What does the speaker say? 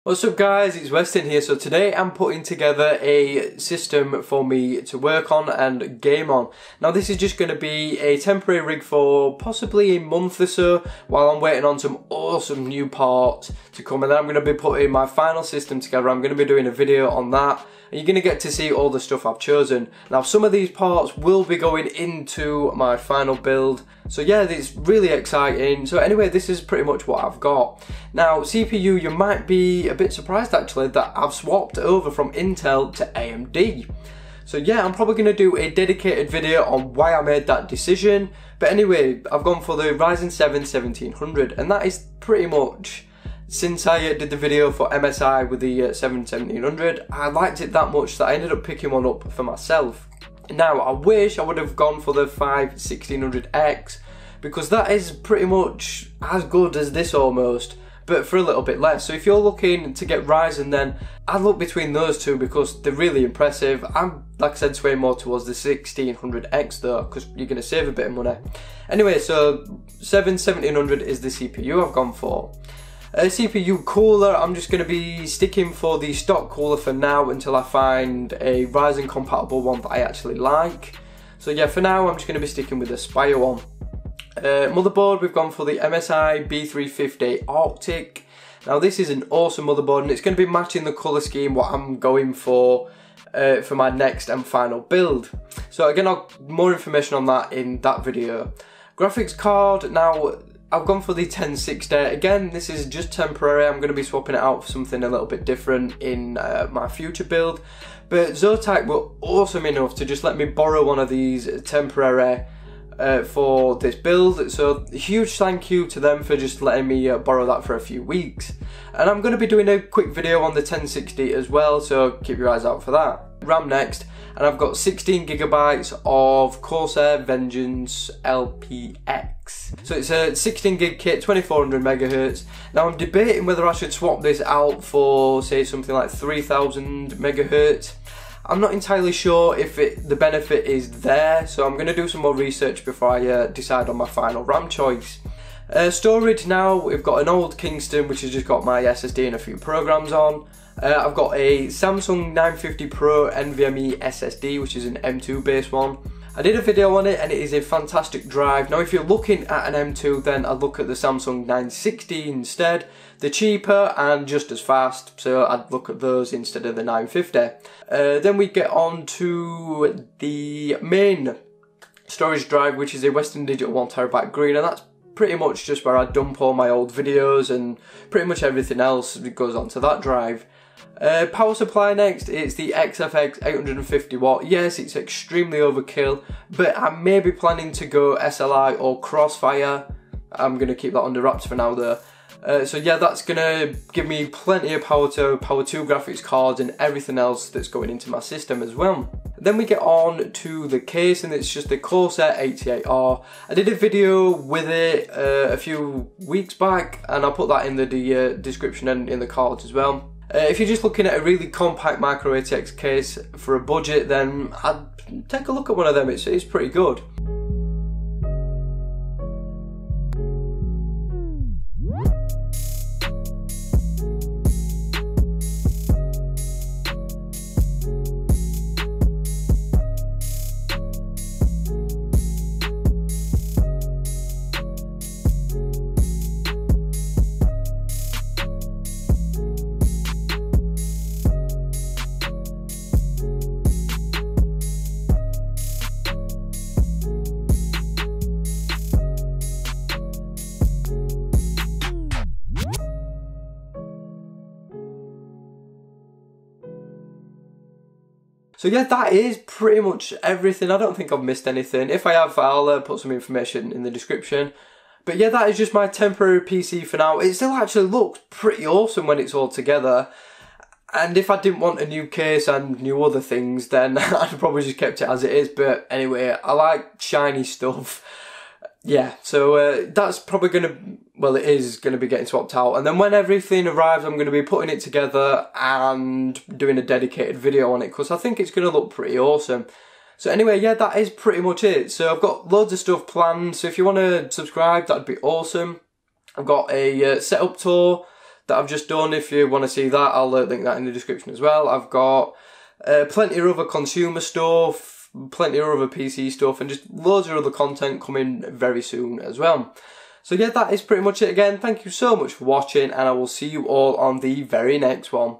What's up guys, it's Weston here. So today I'm putting together a system for me to work on and game on. Now this is just going to be a temporary rig for possibly a month or so while I'm waiting on some awesome new parts to come, and then I'm going to be putting my final system together. I'm going to be doing a video on that and you're going to get to see all the stuff I've chosen. Now some of these parts will be going into my final build, so yeah, it's really exciting. So anyway, this is pretty much what I've got. Now CPU, you might be a bit surprised actually that I've swapped over from Intel to AMD. So yeah, I'm probably going to do a dedicated video on why I made that decision. But anyway, I've gone for the Ryzen 7 1700, and that is pretty much, since I did the video for MSI with the 7 1700, I liked it that much that I ended up picking one up for myself. Now I wish I would have gone for the 5 1600X, because that is pretty much as good as this almost, but for a little bit less. So if you're looking to get Ryzen, then I'd look between those two because they're really impressive. I'm, like I said, swaying more towards the 1600X though, because you're going to save a bit of money. Anyway, so 7 1700 is the CPU I've gone for. CPU cooler, I'm just going to be sticking for the stock cooler for now until I find a Ryzen compatible one that I actually like. So yeah, for now I'm just going to be sticking with the Spire one. Motherboard, we've gone for the MSI B350 Arctic. Now this is an awesome motherboard and it's going to be matching the colour scheme what I'm going for my next and final build. So again, I'll more information on that in that video. Graphics card, now I've gone for the 1060. Again, this is just temporary. I'm going to be swapping it out for something a little bit different in my future build. But Zotac were awesome enough to just let me borrow one of these temporary for this build. So huge thank you to them for just letting me borrow that for a few weeks. And I'm going to be doing a quick video on the 1060 as well, so keep your eyes out for that. RAM next, and I've got 16 gigabytes of Corsair Vengeance LPX. So it's a 16 gig kit, 2400 megahertz. Now I'm debating whether I should swap this out for, say, something like 3000 megahertz. I'm not entirely sure if the benefit is there, so I'm going to do some more research before I decide on my final RAM choice. Storage now, we've got an old Kingston which has just got my SSD and a few programs on. I've got a Samsung 950 Pro NVMe SSD, which is an M2 based one. I did a video on it and it is a fantastic drive. Now if you're looking at an M2, then I'd look at the Samsung 960 instead. They're cheaper and just as fast, so I'd look at those instead of the 950. Then we get on to the main storage drive, which is a Western Digital 1TB green, and that's pretty much just where I dump all my old videos and pretty much everything else that goes onto that drive. Power supply next, it's the XFX 850 watt. Yes, it's extremely overkill, but I may be planning to go SLI or Crossfire. I'm going to keep that under wraps for now though. So yeah, that's going to give me plenty of power to power 2 graphics cards and everything else that's going into my system as well. Then we get on to the case, and it's just the Corsair 88R. I did a video with it a few weeks back, and I'll put that in the description and in the cards as well. If you're just looking at a really compact micro ATX case for a budget, then I'd take a look at one of them. It's pretty good. So yeah, that is pretty much everything. I don't think I've missed anything. If I have, I'll put some information in the description. But yeah, that is just my temporary PC for now. It still actually looks pretty awesome when it's all together. And if I didn't want a new case and new other things, then I'd probably just kept it as it is. But anyway, I like shiny stuff. Yeah, so that's probably going to, well, it is going to be getting swapped out. And then when everything arrives, I'm going to be putting it together and doing a dedicated video on it, because I think it's going to look pretty awesome. So anyway, yeah, that is pretty much it. So I've got loads of stuff planned, so if you want to subscribe, that'd be awesome. I've got a setup tour that I've just done. If you want to see that, I'll link that in the description as well. I've got plenty of other consumer stuff, plenty of other PC stuff, and just loads of other content coming very soon as well. So yeah, that is pretty much it again. Thank you so much for watching, and I will see you all on the very next one.